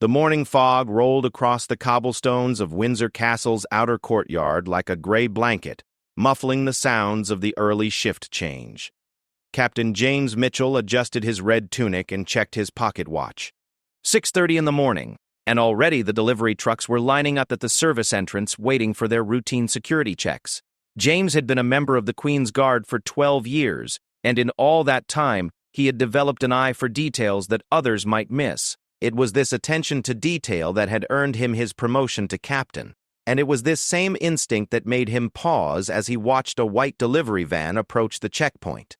The morning fog rolled across the cobblestones of Windsor Castle's outer courtyard like a gray blanket, muffling the sounds of the early shift change. Captain James Mitchell adjusted his red tunic and checked his pocket watch. 6:30 in the morning, and already the delivery trucks were lining up at the service entrance waiting for their routine security checks. James had been a member of the Queen's Guard for 12 years, and in all that time, he had developed an eye for details that others might miss. It was this attention to detail that had earned him his promotion to captain, and it was this same instinct that made him pause as he watched a white delivery van approach the checkpoint.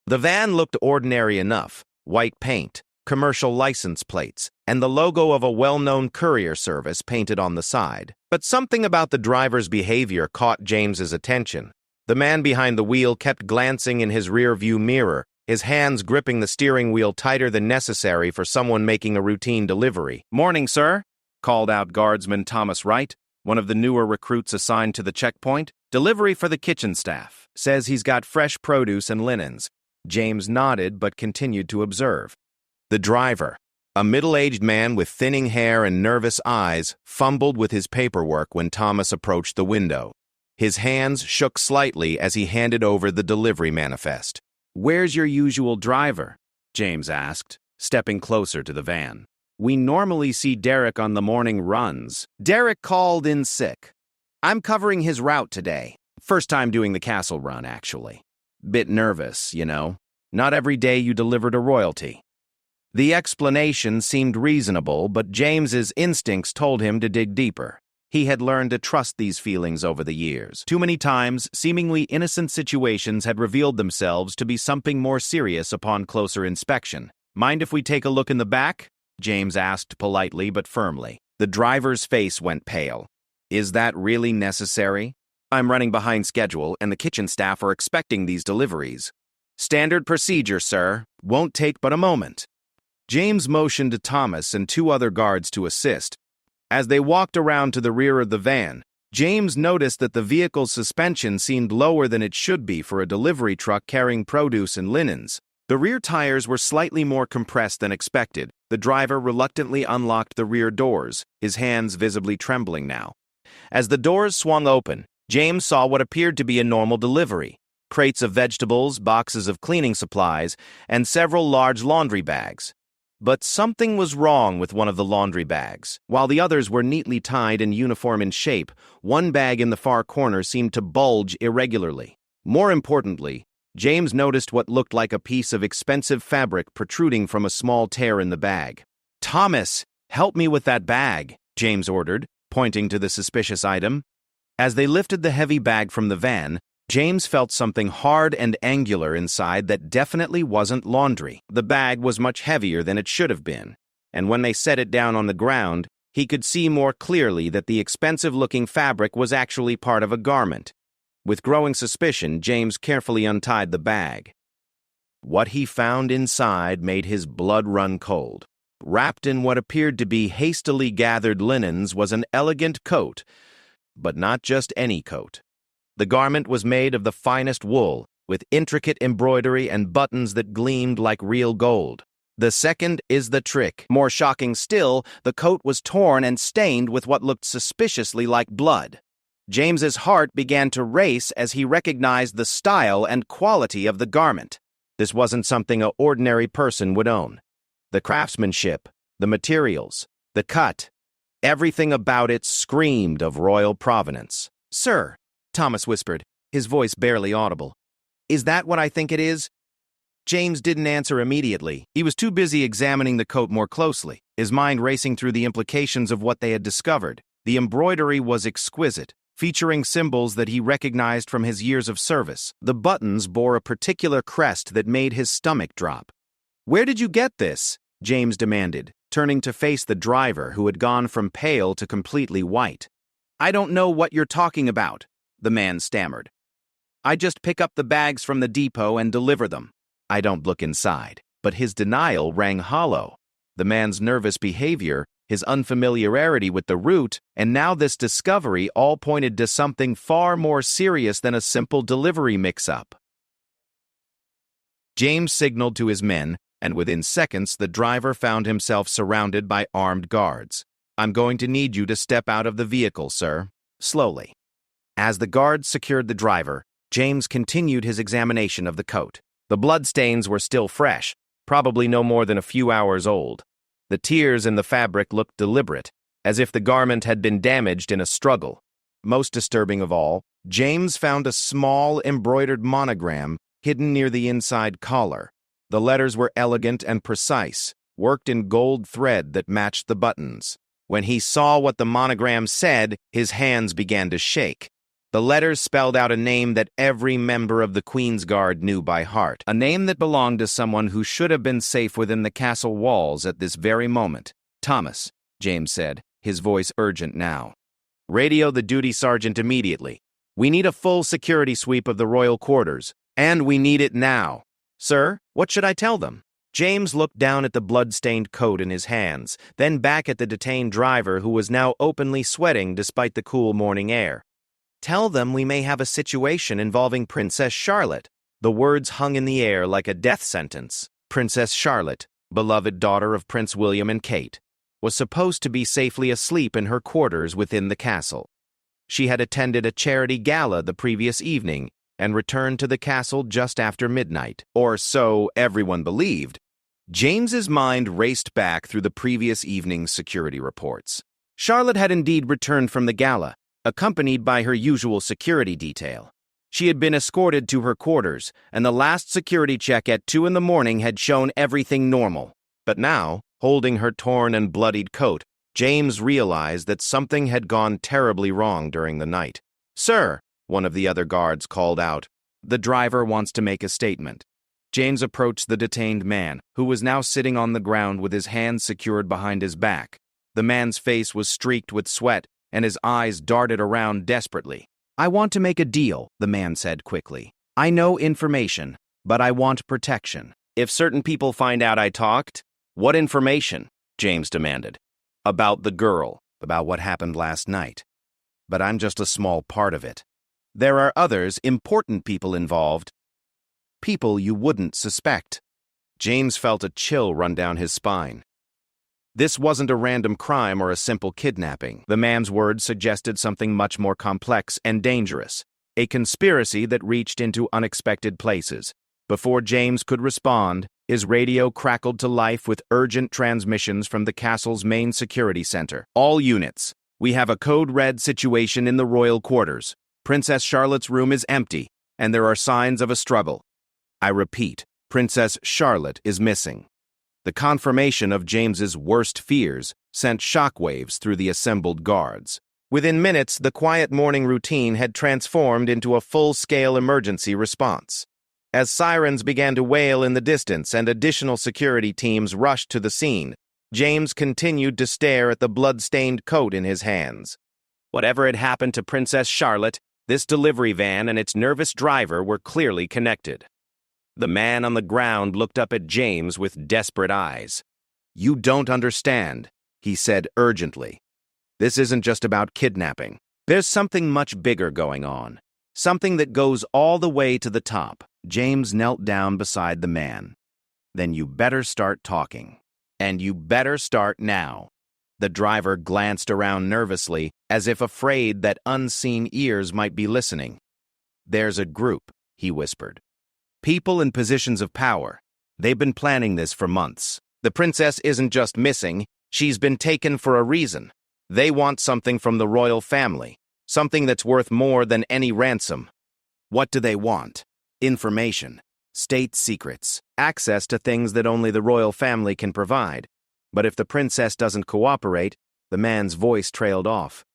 The van looked ordinary enough: white paint, commercial license plates, and the logo of a well-known courier service painted on the side. But something about the driver's behavior caught James's attention. The man behind the wheel kept glancing in his rear-view mirror, his hands gripping the steering wheel tighter than necessary for someone making a routine delivery. "Morning, sir," called out Guardsman Thomas Wright, one of the newer recruits assigned to the checkpoint. "Delivery for the kitchen staff. Says he's got fresh produce and linens." James nodded but continued to observe. The driver, a middle-aged man with thinning hair and nervous eyes, fumbled with his paperwork when Thomas approached the window. His hands shook slightly as he handed over the delivery manifest. "Where's your usual driver?" James asked, stepping closer to the van. "We normally see Derek on the morning runs." "Derek called in sick. I'm covering his route today. First time doing the castle run, actually. Bit nervous, you know. Not every day you deliver to royalty." The explanation seemed reasonable, but James's instincts told him to dig deeper. He had learned to trust these feelings over the years. Too many times, seemingly innocent situations had revealed themselves to be something more serious upon closer inspection. "Mind if we take a look in the back?" James asked politely but firmly. The driver's face went pale. "Is that really necessary? I'm running behind schedule, and the kitchen staff are expecting these deliveries." "Standard procedure, sir. Won't take but a moment." James motioned to Thomas and two other guards to assist. As they walked around to the rear of the van, James noticed that the vehicle's suspension seemed lower than it should be for a delivery truck carrying produce and linens. The rear tires were slightly more compressed than expected. The driver reluctantly unlocked the rear doors, his hands visibly trembling now. As the doors swung open, James saw what appeared to be a normal delivery: crates of vegetables, boxes of cleaning supplies, and several large laundry bags. But something was wrong with one of the laundry bags. While the others were neatly tied and uniform in shape, one bag in the far corner seemed to bulge irregularly. More importantly, James noticed what looked like a piece of expensive fabric protruding from a small tear in the bag. "Thomas, help me with that bag," James ordered, pointing to the suspicious item. As they lifted the heavy bag from the van, James felt something hard and angular inside that definitely wasn't laundry. The bag was much heavier than it should have been, and when they set it down on the ground, he could see more clearly that the expensive-looking fabric was actually part of a garment. With growing suspicion, James carefully untied the bag. What he found inside made his blood run cold. Wrapped in what appeared to be hastily gathered linens was an elegant coat, but not just any coat. The garment was made of the finest wool, with intricate embroidery and buttons that gleamed like real gold. The second is the trick. More shocking still, the coat was torn and stained with what looked suspiciously like blood. James's heart began to race as he recognized the style and quality of the garment. This wasn't something an ordinary person would own. The craftsmanship, the materials, the cut, everything about it screamed of royal provenance. "Sir," Thomas whispered, his voice barely audible, "is that what I think it is?" James didn't answer immediately. He was too busy examining the coat more closely, his mind racing through the implications of what they had discovered. The embroidery was exquisite, featuring symbols that he recognized from his years of service. The buttons bore a particular crest that made his stomach drop. "Where did you get this?" James demanded, turning to face the driver who had gone from pale to completely white. "I don't know what you're talking about," the man stammered. "I just pick up the bags from the depot and deliver them." "I don't look inside." But his denial rang hollow. The man's nervous behavior, his unfamiliarity with the route, and now this discovery all pointed to something far more serious than a simple delivery mix-up. James signaled to his men, and within seconds the driver found himself surrounded by armed guards. "I'm going to need you to step out of the vehicle, sir." Slowly. As the guards secured the driver, James continued his examination of the coat. The bloodstains were still fresh, probably no more than a few hours old. The tears in the fabric looked deliberate, as if the garment had been damaged in a struggle. Most disturbing of all, James found a small embroidered monogram hidden near the inside collar. The letters were elegant and precise, worked in gold thread that matched the buttons. When he saw what the monogram said, his hands began to shake. The letters spelled out a name that every member of the Queen's Guard knew by heart, a name that belonged to someone who should have been safe within the castle walls at this very moment. "Thomas," James said, his voice urgent now. "Radio the duty sergeant immediately. We need a full security sweep of the royal quarters, and we need it now." "Sir, what should I tell them?" James looked down at the blood-stained coat in his hands, then back at the detained driver who was now openly sweating despite the cool morning air. "Tell them we may have a situation involving Princess Charlotte." The words hung in the air like a death sentence. Princess Charlotte, beloved daughter of Prince William and Kate, was supposed to be safely asleep in her quarters within the castle. She had attended a charity gala the previous evening and returned to the castle just after midnight, or so everyone believed. James's mind raced back through the previous evening's security reports. Charlotte had indeed returned from the gala, accompanied by her usual security detail. She had been escorted to her quarters, and the last security check at 2 in the morning had shown everything normal. But now, holding her torn and bloodied coat, James realized that something had gone terribly wrong during the night. "Sir," one of the other guards called out, "the driver wants to make a statement." James approached the detained man, who was now sitting on the ground with his hands secured behind his back. The man's face was streaked with sweat, and his eyes darted around desperately. "I want to make a deal," the man said quickly. "I know information, but I want protection." "If certain people find out I talked?" "What information?" James demanded. "About the girl, about what happened last night. But I'm just a small part of it. There are others, important people involved. People you wouldn't suspect." James felt a chill run down his spine. This wasn't a random crime or a simple kidnapping. The man's words suggested something much more complex and dangerous, a conspiracy that reached into unexpected places. Before James could respond, his radio crackled to life with urgent transmissions from the castle's main security center. "All units, we have a code red situation in the royal quarters. Princess Charlotte's room is empty, and there are signs of a struggle. I repeat, Princess Charlotte is missing." The confirmation of James's worst fears sent shockwaves through the assembled guards. Within minutes, the quiet morning routine had transformed into a full-scale emergency response. As sirens began to wail in the distance and additional security teams rushed to the scene, James continued to stare at the blood-stained coat in his hands. Whatever had happened to Princess Charlotte, this delivery van and its nervous driver were clearly connected. The man on the ground looked up at James with desperate eyes. "You don't understand," he said urgently. "This isn't just about kidnapping. There's something much bigger going on. Something that goes all the way to the top." James knelt down beside the man. "Then you better start talking. And you better start now." The driver glanced around nervously, as if afraid that unseen ears might be listening. "There's a group," he whispered. "People in positions of power. They've been planning this for months. The princess isn't just missing, she's been taken for a reason. They want something from the royal family, something that's worth more than any ransom." "What do they want?" "Information, state secrets, access to things that only the royal family can provide. But if the princess doesn't cooperate," the man's voice trailed off.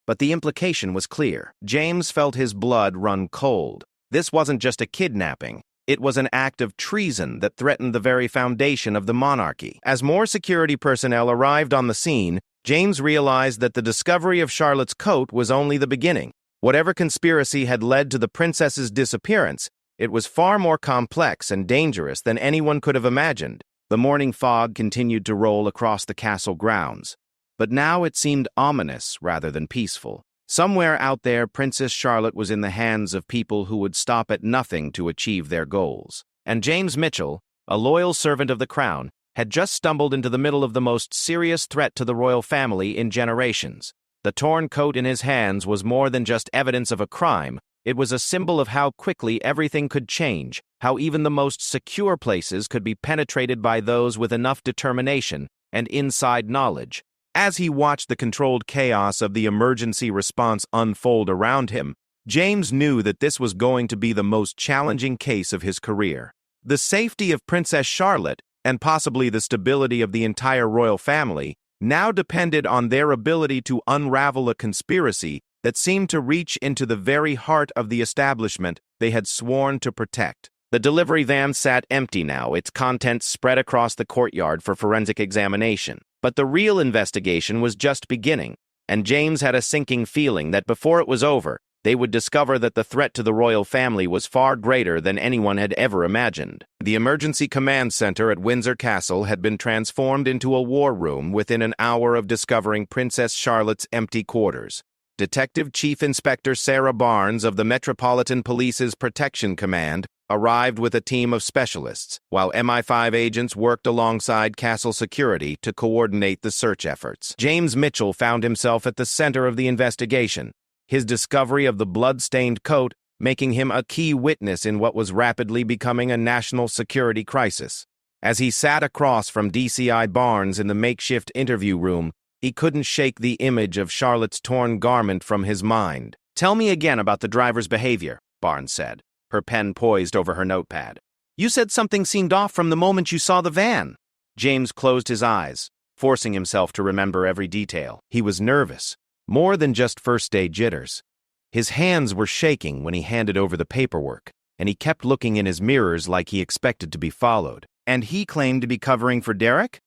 But the implication was clear. James felt his blood run cold. This wasn't just a kidnapping. It was an act of treason that threatened the very foundation of the monarchy. As more security personnel arrived on the scene, James realized that the discovery of Charlotte's coat was only the beginning. Whatever conspiracy had led to the princess's disappearance, it was far more complex and dangerous than anyone could have imagined. The morning fog continued to roll across the castle grounds, but now it seemed ominous rather than peaceful. Somewhere out there, Princess Charlotte was in the hands of people who would stop at nothing to achieve their goals. And James Mitchell, a loyal servant of the crown, had just stumbled into the middle of the most serious threat to the royal family in generations. The torn coat in his hands was more than just evidence of a crime. It was a symbol of how quickly everything could change, how even the most secure places could be penetrated by those with enough determination and inside knowledge. As he watched the controlled chaos of the emergency response unfold around him, James knew that this was going to be the most challenging case of his career. The safety of Princess Charlotte, and possibly the stability of the entire royal family, now depended on their ability to unravel a conspiracy that seemed to reach into the very heart of the establishment they had sworn to protect. The delivery van sat empty now, its contents spread across the courtyard for forensic examination. But the real investigation was just beginning, and James had a sinking feeling that before it was over, they would discover that the threat to the royal family was far greater than anyone had ever imagined. The emergency command center at Windsor Castle had been transformed into a war room within an hour of discovering Princess Charlotte's empty quarters. Detective Chief Inspector Sarah Barnes of the Metropolitan Police's Protection Command arrived with a team of specialists, while MI5 agents worked alongside Castle Security to coordinate the search efforts. James Mitchell found himself at the center of the investigation, his discovery of the blood-stained coat making him a key witness in what was rapidly becoming a national security crisis. As he sat across from DCI Barnes in the makeshift interview room, he couldn't shake the image of Charlotte's torn garment from his mind. "Tell me again about the driver's behavior," Barnes said, her pen poised over her notepad. "You said something seemed off from the moment you saw the van." James closed his eyes, forcing himself to remember every detail. He was nervous, more than just first-day jitters. His hands were shaking when he handed over the paperwork, and he kept looking in his mirrors like he expected to be followed. "And he claimed to be covering for Derek?"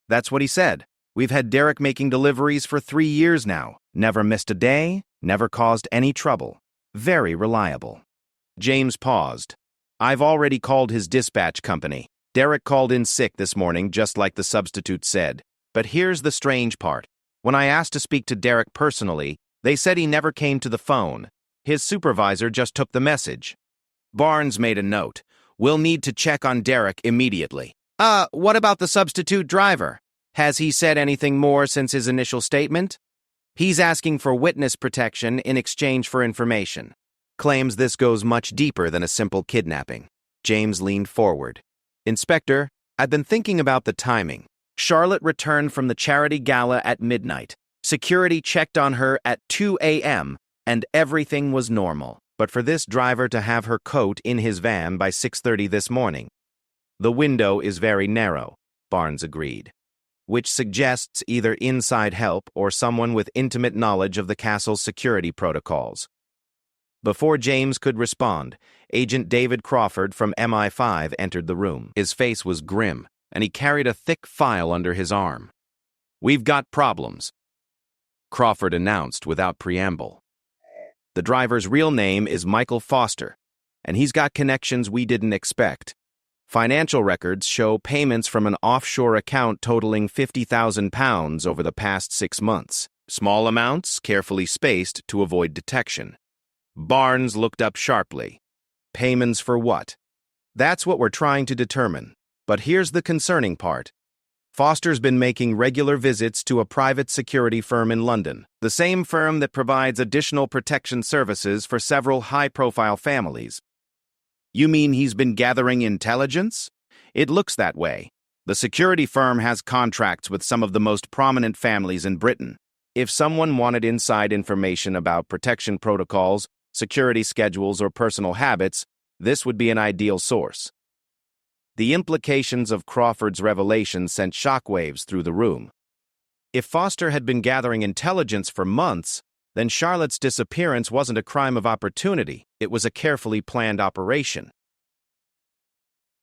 "That's what he said. We've had Derek making deliveries for 3 years now. Never missed a day, never caused any trouble. Very reliable." James paused. "I've already called his dispatch company. Derek called in sick this morning, just like the substitute said. But here's the strange part. When I asked to speak to Derek personally, they said he never came to the phone. His supervisor just took the message." Barnes made a note. "We'll need to check on Derek immediately." What about the substitute driver? Has he said anything more since his initial statement?" "He's asking for witness protection in exchange for information. Claims this goes much deeper than a simple kidnapping." James leaned forward. "Inspector, I've been thinking about the timing. Charlotte returned from the charity gala at midnight. Security checked on her at 2 a.m., and everything was normal. But for this driver to have her coat in his van by 6:30 this morning." "The window is very narrow," Barnes agreed, "which suggests either inside help or someone with intimate knowledge of the castle's security protocols." Before James could respond, Agent David Crawford from MI5 entered the room. His face was grim, and he carried a thick file under his arm. "We've got problems," Crawford announced without preamble. "The driver's real name is Michael Foster, and he's got connections we didn't expect. Financial records show payments from an offshore account totaling £50,000 over the past 6 months. Small amounts, carefully spaced to avoid detection." Barnes looked up sharply. "Payments for what?" "That's what we're trying to determine. But here's the concerning part. Foster's been making regular visits to a private security firm in London, the same firm that provides additional protection services for several high-profile families." "You mean he's been gathering intelligence?" "It looks that way. The security firm has contracts with some of the most prominent families in Britain. If someone wanted inside information about protection protocols, security schedules, or personal habits, this would be an ideal source." The implications of Crawford's revelation sent shockwaves through the room. If Foster had been gathering intelligence for months, then Charlotte's disappearance wasn't a crime of opportunity. It was a carefully planned operation.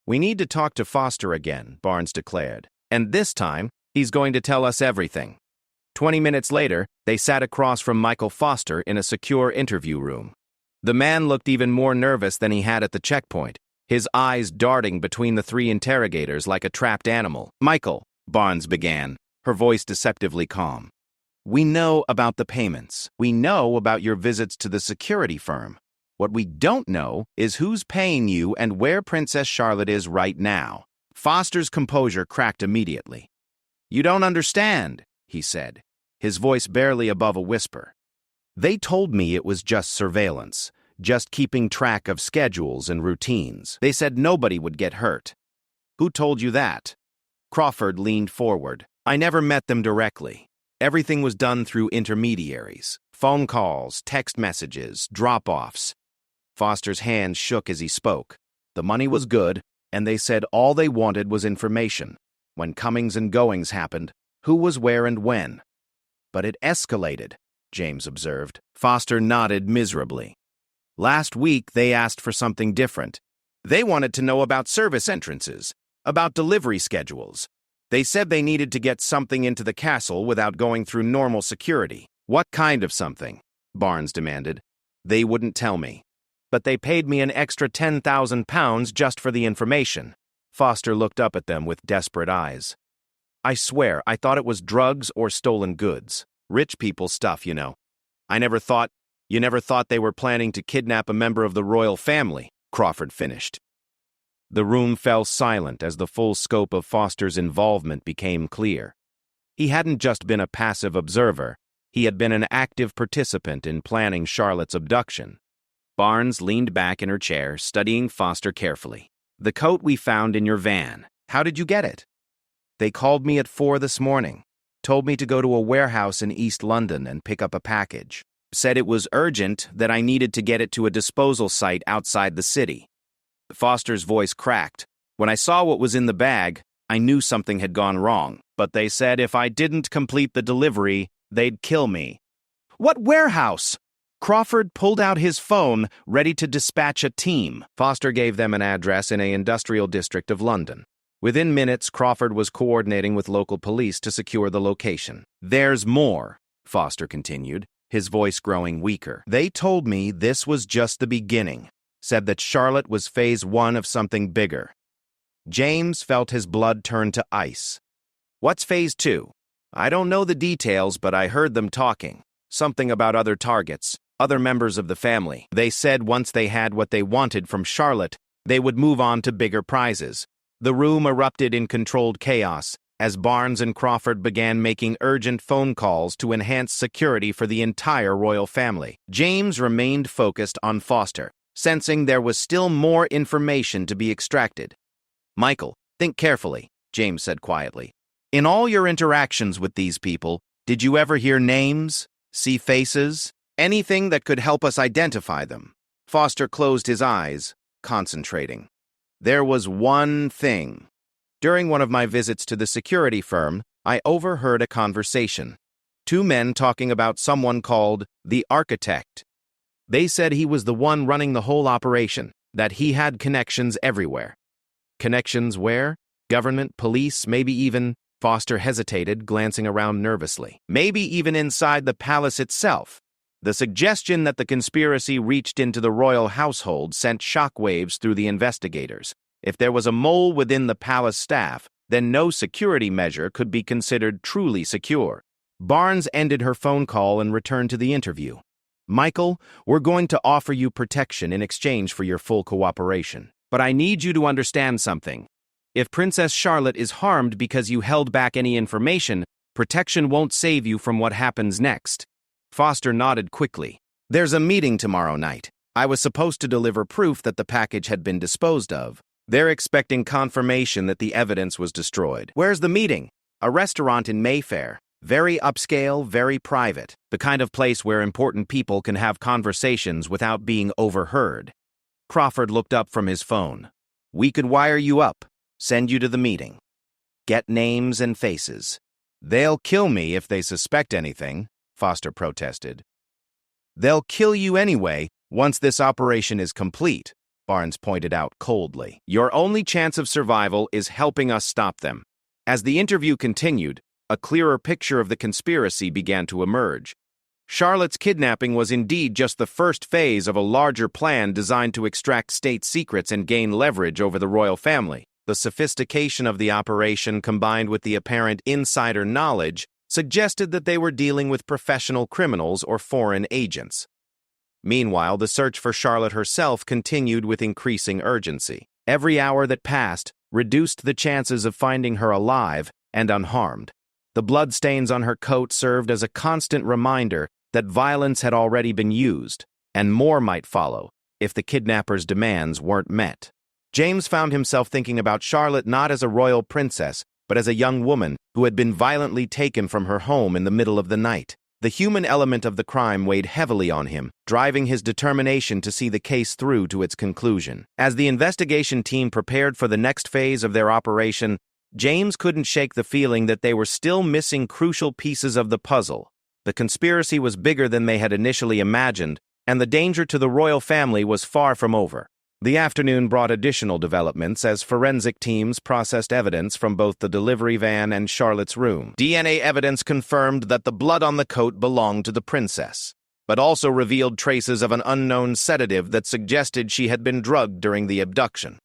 "We need to talk to Foster again," Barnes declared. "And this time, he's going to tell us everything." 20 minutes later, they sat across from Michael Foster in a secure interview room. The man looked even more nervous than he had at the checkpoint, his eyes darting between the 3 interrogators like a trapped animal. "Michael," Barnes began, her voice deceptively calm, "we know about the payments. We know about your visits to the security firm. What we don't know is who's paying you and where Princess Charlotte is right now. Foster's composure cracked immediately. "You don't understand," he said, his voice barely above a whisper. "They told me it was just surveillance, just keeping track of schedules and routines. They said nobody would get hurt." "Who told you that?" Crawford leaned forward. "I never met them directly. Everything was done through intermediaries. Phone calls, text messages, drop-offs." Foster's hands shook as he spoke. "The money was good, and they said all they wanted was information. When comings and goings happened, who was where and when." "But it escalated," James observed. Foster nodded miserably. "Last week, they asked for something different. They wanted to know about service entrances, about delivery schedules. They said they needed to get something into the castle without going through normal security." "What kind of something?" Barnes demanded. "They wouldn't tell me. But they paid me an extra £10,000 just for the information." Foster looked up at them with desperate eyes. "I swear, I thought it was drugs or stolen goods. Rich people stuff, you know. You never thought they were planning to kidnap a member of the royal family," Crawford finished. The room fell silent as the full scope of Foster's involvement became clear. He hadn't just been a passive observer, he had been an active participant in planning Charlotte's abduction. Barnes leaned back in her chair, studying Foster carefully. "The coat we found in your van. How did you get it?" "They called me at 4 this morning. Told me to go to a warehouse in East London and pick up a package. Said it was urgent, that I needed to get it to a disposal site outside the city." Foster's voice cracked. "When I saw what was in the bag, I knew something had gone wrong. But they said if I didn't complete the delivery, they'd kill me." "What warehouse?" Crawford pulled out his phone, ready to dispatch a team. Foster gave them an address in an industrial district of London. Within minutes, Crawford was coordinating with local police to secure the location. "There's more," Foster continued, his voice growing weaker. "They told me this was just the beginning. Said that Charlotte was phase 1 of something bigger." James felt his blood turn to ice. "What's phase 2? "I don't know the details, but I heard them talking. Something about other targets, other members of the family. They said once they had what they wanted from Charlotte, they would move on to bigger prizes." The room erupted in controlled chaos as Barnes and Crawford began making urgent phone calls to enhance security for the entire royal family. James remained focused on Foster, sensing there was still more information to be extracted. "Michael, think carefully," James said quietly. "In all your interactions with these people, did you ever hear names, see faces, anything that could help us identify them?" Foster closed his eyes, concentrating. "There was one thing. During one of my visits to the security firm, I overheard a conversation. 2 men talking about someone called the Architect. They said he was the one running the whole operation, that he had connections everywhere." "Connections where? Government, police, maybe even—" Foster hesitated, glancing around nervously. "Maybe even inside the palace itself." The suggestion that the conspiracy reached into the royal household sent shockwaves through the investigators. If there was a mole within the palace staff, then no security measure could be considered truly secure. Barnes ended her phone call and returned to the interview. "Michael, we're going to offer you protection in exchange for your full cooperation. But I need you to understand something. If Princess Charlotte is harmed because you held back any information, protection won't save you from what happens next." Foster nodded quickly. "There's a meeting tomorrow night. I was supposed to deliver proof that the package had been disposed of. They're expecting confirmation that the evidence was destroyed." "Where's the meeting?" "A restaurant in Mayfair. Very upscale, very private. The kind of place where important people can have conversations without being overheard." Crawford looked up from his phone. "We could wire you up, send you to the meeting. Get names and faces." "They'll kill me if they suspect anything," Foster protested. "They'll kill you anyway once this operation is complete," Barnes pointed out coldly. "Your only chance of survival is helping us stop them." As the interview continued, a clearer picture of the conspiracy began to emerge. Charlotte's kidnapping was indeed just the first phase of a larger plan designed to extract state secrets and gain leverage over the royal family. The sophistication of the operation, combined with the apparent insider knowledge, suggested that they were dealing with professional criminals or foreign agents. Meanwhile, the search for Charlotte herself continued with increasing urgency. Every hour that passed, reduced the chances of finding her alive and unharmed. The bloodstains on her coat served as a constant reminder that violence had already been used, and more might follow if the kidnapper's demands weren't met. James found himself thinking about Charlotte not as a royal princess, but as a young woman who had been violently taken from her home in the middle of the night. The human element of the crime weighed heavily on him, driving his determination to see the case through to its conclusion. As the investigation team prepared for the next phase of their operation, James couldn't shake the feeling that they were still missing crucial pieces of the puzzle. The conspiracy was bigger than they had initially imagined, and the danger to the royal family was far from over. The afternoon brought additional developments as forensic teams processed evidence from both the delivery van and Charlotte's room. DNA evidence confirmed that the blood on the coat belonged to the princess, but also revealed traces of an unknown sedative that suggested she had been drugged during the abduction.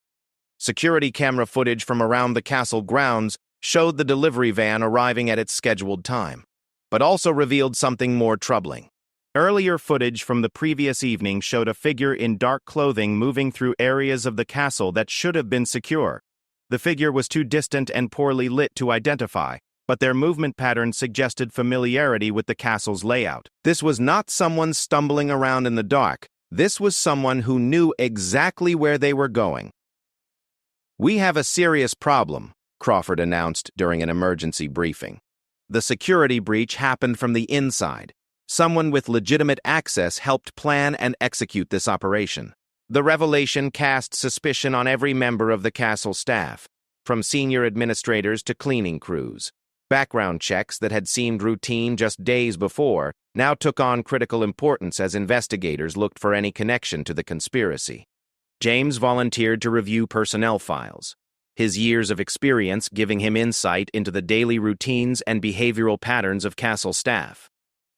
Security camera footage from around the castle grounds showed the delivery van arriving at its scheduled time, but also revealed something more troubling. Earlier footage from the previous evening showed a figure in dark clothing moving through areas of the castle that should have been secure. The figure was too distant and poorly lit to identify, but their movement pattern suggested familiarity with the castle's layout. This was not someone stumbling around in the dark. This was someone who knew exactly where they were going. "We have a serious problem," Crawford announced during an emergency briefing. The security breach happened from the inside. Someone with legitimate access helped plan and execute this operation. The revelation cast suspicion on every member of the castle staff, from senior administrators to cleaning crews. Background checks that had seemed routine just days before now took on critical importance as investigators looked for any connection to the conspiracy. James volunteered to review personnel files, his years of experience giving him insight into the daily routines and behavioral patterns of castle staff.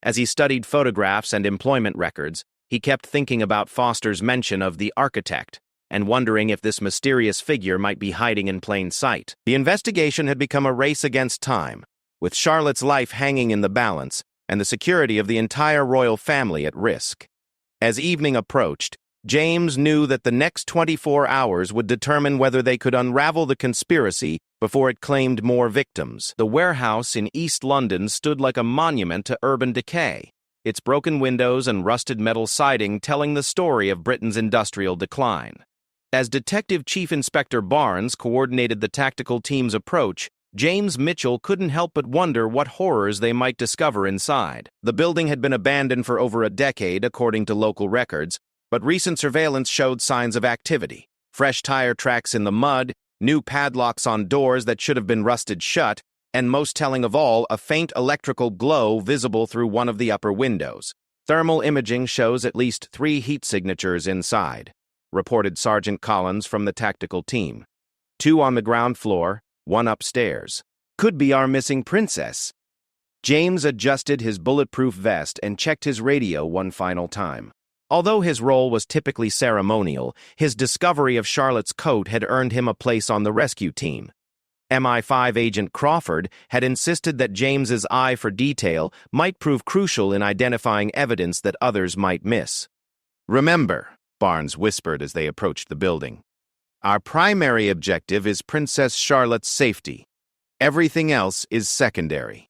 As he studied photographs and employment records, he kept thinking about Foster's mention of the architect and wondering if this mysterious figure might be hiding in plain sight. The investigation had become a race against time, with Charlotte's life hanging in the balance and the security of the entire royal family at risk. As evening approached, James knew that the next 24 hours would determine whether they could unravel the conspiracy before it claimed more victims. The warehouse in East London stood like a monument to urban decay, its broken windows and rusted metal siding telling the story of Britain's industrial decline. As Detective Chief Inspector Barnes coordinated the tactical team's approach, James Mitchell couldn't help but wonder what horrors they might discover inside. The building had been abandoned for over a decade, according to local records, but recent surveillance showed signs of activity. Fresh tire tracks in the mud, new padlocks on doors that should have been rusted shut, and most telling of all, a faint electrical glow visible through one of the upper windows. Thermal imaging shows at least 3 heat signatures inside, reported Sergeant Collins from the tactical team. 2 on the ground floor, 1 upstairs. Could be our missing princess. James adjusted his bulletproof vest and checked his radio one final time. Although his role was typically ceremonial, his discovery of Charlotte's coat had earned him a place on the rescue team. MI5 agent Crawford had insisted that James's eye for detail might prove crucial in identifying evidence that others might miss. "Remember," Barnes whispered as they approached the building, "our primary objective is Princess Charlotte's safety. Everything else is secondary."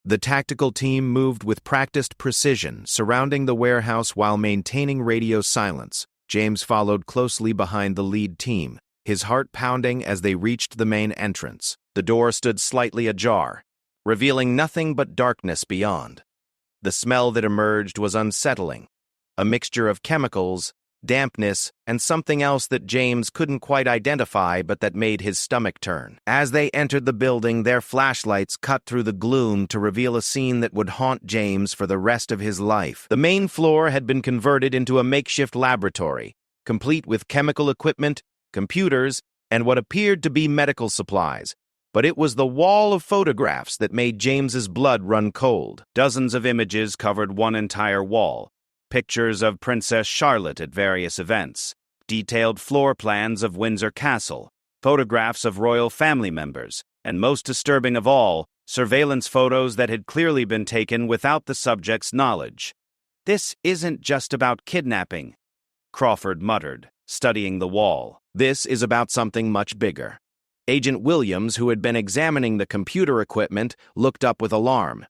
The tactical team moved with practiced precision, surrounding the warehouse while maintaining radio silence. James followed closely behind the lead team, his heart pounding as they reached the main entrance. The door stood slightly ajar, revealing nothing but darkness beyond. The smell that emerged was unsettling, a mixture of chemicals, dampness, and something else that James couldn't quite identify but that made his stomach turn. As they entered the building, their flashlights cut through the gloom to reveal a scene that would haunt James for the rest of his life. The main floor had been converted into a makeshift laboratory, complete with chemical equipment, computers, and what appeared to be medical supplies. But it was the wall of photographs that made James's blood run cold. Dozens of images covered one entire wall. Pictures of Princess Charlotte at various events, detailed floor plans of Windsor Castle, photographs of royal family members, and most disturbing of all, surveillance photos that had clearly been taken without the subject's knowledge. "This isn't just about kidnapping," Crawford muttered, studying the wall. "This is about something much bigger. Agent Williams, who had been examining the computer equipment, looked up with alarm.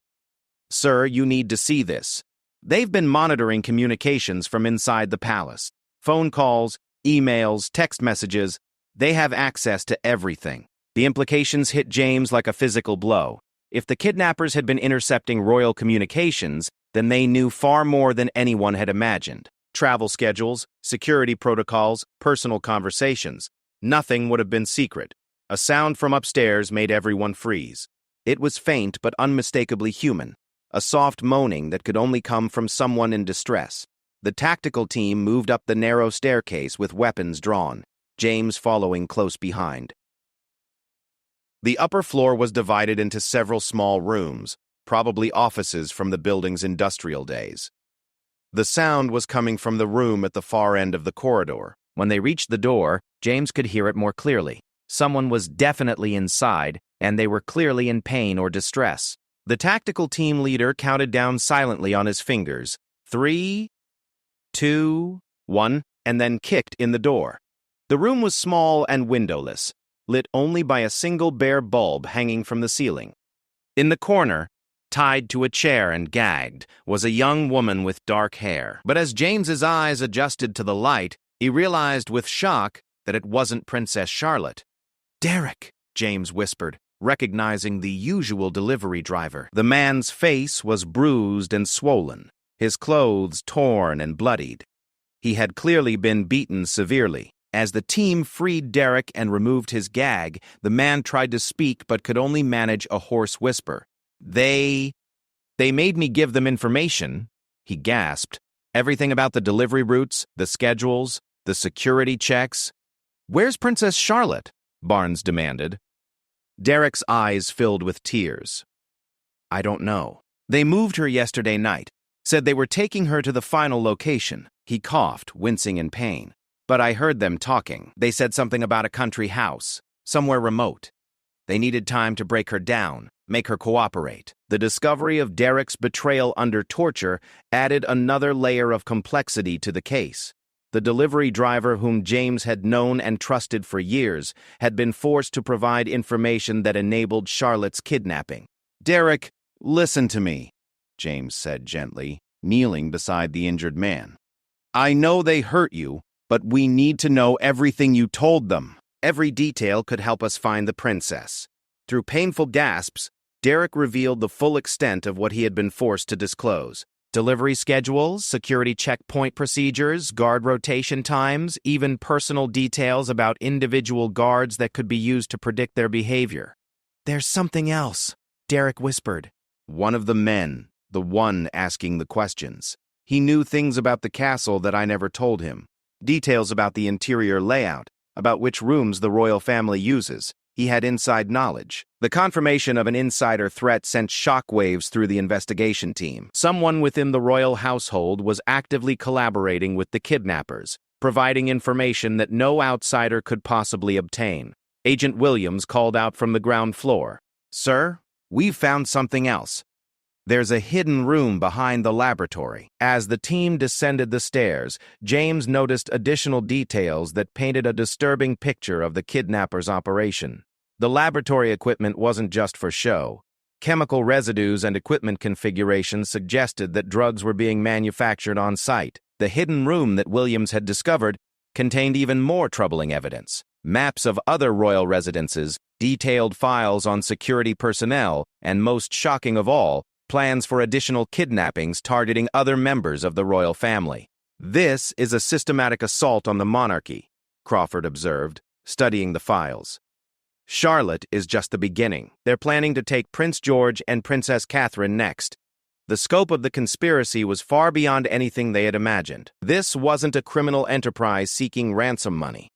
"Sir, you need to see this. They've been monitoring communications from inside the palace. Phone calls, emails, text messages. They have access to everything." The implications hit James like a physical blow. If the kidnappers had been intercepting royal communications, then they knew far more than anyone had imagined. Travel schedules, security protocols, personal conversations. Nothing would have been secret. A sound from upstairs made everyone freeze. It was faint but unmistakably human, a soft moaning that could only come from someone in distress. The tactical team moved up the narrow staircase with weapons drawn, James following close behind. The upper floor was divided into several small rooms, probably offices from the building's industrial days. The sound was coming from the room at the far end of the corridor. When they reached the door, James could hear it more clearly. Someone was definitely inside, and they were clearly in pain or distress. The tactical team leader counted down silently on his fingers, 3, 2, 1, and then kicked in the door. The room was small and windowless, lit only by a single bare bulb hanging from the ceiling. In the corner, tied to a chair and gagged, was a young woman with dark hair. But as James's eyes adjusted to the light, he realized with shock that it wasn't Princess Charlotte. "Derek," James whispered, recognizing the usual delivery driver. The man's face was bruised and swollen, his clothes torn and bloodied. He had clearly been beaten severely. As the team freed Derek and removed his gag, the man tried to speak but could only manage a hoarse whisper. They made me give them information," he gasped. "Everything about the delivery routes, the schedules, the security checks." "Where's Princess Charlotte?" Barnes demanded. Derek's eyes filled with tears. "I don't know. They moved her yesterday night. Said they were taking her to the final location." He coughed, wincing in pain. "But I heard them talking. They said something about a country house, somewhere remote. They needed time to break her down, make her cooperate." The discovery of Derek's betrayal under torture added another layer of complexity to the case. The delivery driver, whom James had known and trusted for years, had been forced to provide information that enabled Charlotte's kidnapping. "Derek, listen to me," James said gently, kneeling beside the injured man. "I know they hurt you, but we need to know everything you told them. Every detail could help us find the princess." Through painful gasps, Derek revealed the full extent of what he had been forced to disclose. Delivery schedules, security checkpoint procedures, guard rotation times, even personal details about individual guards that could be used to predict their behavior. "There's something else," Derek whispered. "One of the men, the one asking the questions. He knew things about the castle that I never told him. Details about the interior layout, about which rooms the royal family uses. He had inside knowledge." The confirmation of an insider threat sent shockwaves through the investigation team. Someone within the royal household was actively collaborating with the kidnappers, providing information that no outsider could possibly obtain. Agent Williams called out from the ground floor. "Sir, we've found something else. There's a hidden room behind the laboratory." As the team descended the stairs, James noticed additional details that painted a disturbing picture of the kidnappers' operation. The laboratory equipment wasn't just for show. Chemical residues and equipment configurations suggested that drugs were being manufactured on site. The hidden room that Williams had discovered contained even more troubling evidence. Maps of other royal residences, detailed files on security personnel, and most shocking of all, plans for additional kidnappings targeting other members of the royal family. "This is a systematic assault on the monarchy," Crawford observed, studying the files. "Charlotte is just the beginning. They're planning to take Prince George and Princess Catherine next." The scope of the conspiracy was far beyond anything they had imagined. This wasn't a criminal enterprise seeking ransom money.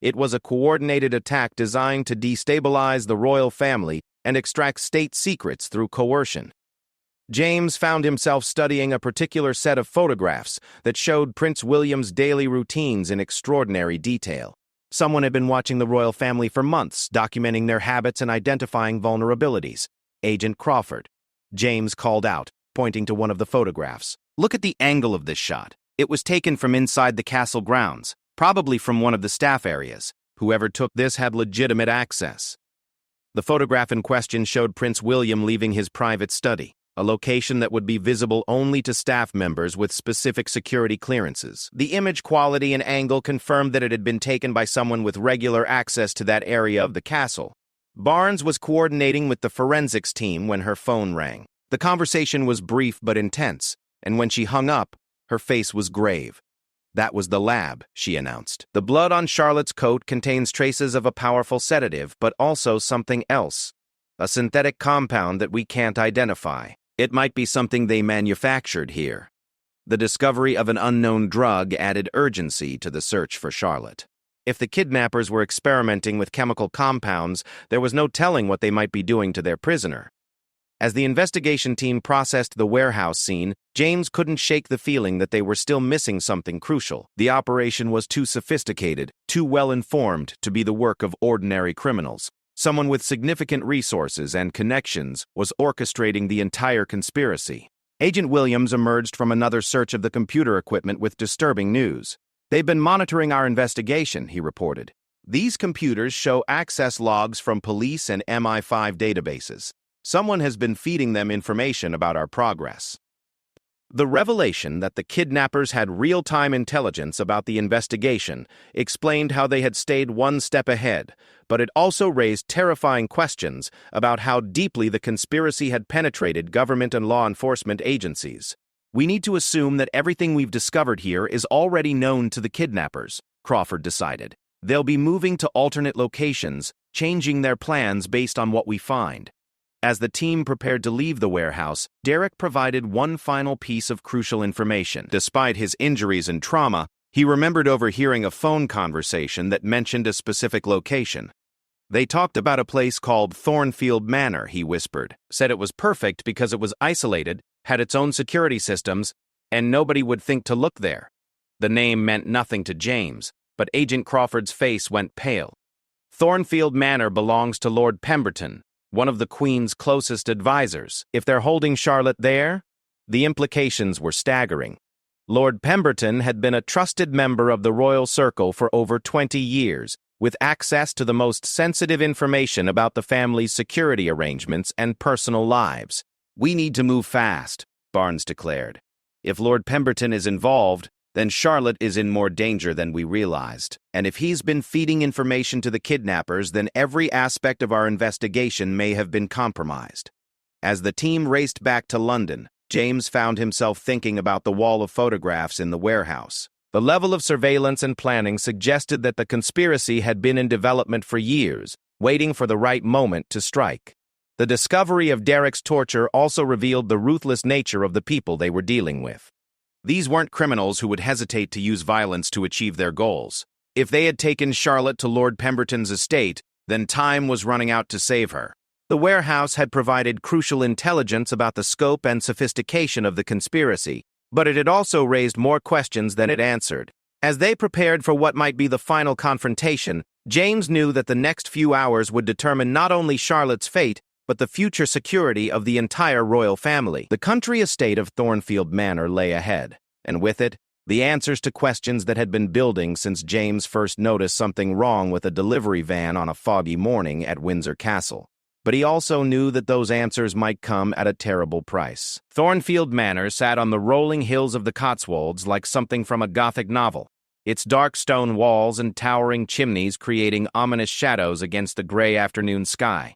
It was a coordinated attack designed to destabilize the royal family and extract state secrets through coercion. James found himself studying a particular set of photographs that showed Prince William's daily routines in extraordinary detail. Someone had been watching the royal family for months, documenting their habits and identifying vulnerabilities. "Agent Crawford," James called out, pointing to one of the photographs. "Look at the angle of this shot. It was taken from inside the castle grounds, probably from one of the staff areas. Whoever took this had legitimate access. The photograph in question showed Prince William leaving his private study, a location that would be visible only to staff members with specific security clearances. The image quality and angle confirmed that it had been taken by someone with regular access to that area of the castle. Barnes was coordinating with the forensics team when her phone rang. The conversation was brief but intense, and when she hung up, her face was grave. "That was the lab," she announced. "The blood on Charlotte's coat contains traces of a powerful sedative, but also something else. A synthetic compound that we can't identify. It might be something they manufactured here." The discovery of an unknown drug added urgency to the search for Charlotte. If the kidnappers were experimenting with chemical compounds, there was no telling what they might be doing to their prisoner. As the investigation team processed the warehouse scene, James couldn't shake the feeling that they were still missing something crucial. The operation was too sophisticated, too well-informed to be the work of ordinary criminals. Someone with significant resources and connections was orchestrating the entire conspiracy. Agent Williams emerged from another search of the computer equipment with disturbing news. "They've been monitoring our investigation," he reported. "These computers show access logs from police and MI5 databases. Someone has been feeding them information about our progress." The revelation that the kidnappers had real-time intelligence about the investigation explained how they had stayed one step ahead, but it also raised terrifying questions about how deeply the conspiracy had penetrated government and law enforcement agencies. "We need to assume that everything we've discovered here is already known to the kidnappers," Crawford decided. "They'll be moving to alternate locations, changing their plans based on what we find." As the team prepared to leave the warehouse, Derek provided one final piece of crucial information. Despite his injuries and trauma, he remembered overhearing a phone conversation that mentioned a specific location. "They talked about a place called Thornfield Manor," he whispered. "Said it was perfect because it was isolated, had its own security systems, and nobody would think to look there." The name meant nothing to James, but Agent Crawford's face went pale. "Thornfield Manor belongs to Lord Pemberton, one of the Queen's closest advisors. If they're holding Charlotte there?" The implications were staggering. Lord Pemberton had been a trusted member of the royal circle for over 20 years, with access to the most sensitive information about the family's security arrangements and personal lives. "We need to move fast," Barnes declared. "If Lord Pemberton is involved, then Charlotte is in more danger than we realized. And if he's been feeding information to the kidnappers, then every aspect of our investigation may have been compromised." As the team raced back to London, James found himself thinking about the wall of photographs in the warehouse. The level of surveillance and planning suggested that the conspiracy had been in development for years, waiting for the right moment to strike. The discovery of Derek's torture also revealed the ruthless nature of the people they were dealing with. These weren't criminals who would hesitate to use violence to achieve their goals. If they had taken Charlotte to Lord Pemberton's estate, then time was running out to save her. The warehouse had provided crucial intelligence about the scope and sophistication of the conspiracy, but it had also raised more questions than it answered. As they prepared for what might be the final confrontation, James knew that the next few hours would determine not only Charlotte's fate, but the future security of the entire royal family. The country estate of Thornfield Manor lay ahead, and with it, the answers to questions that had been building since James first noticed something wrong with a delivery van on a foggy morning at Windsor Castle. But he also knew that those answers might come at a terrible price. Thornfield Manor sat on the rolling hills of the Cotswolds like something from a Gothic novel, its dark stone walls and towering chimneys creating ominous shadows against the gray afternoon sky.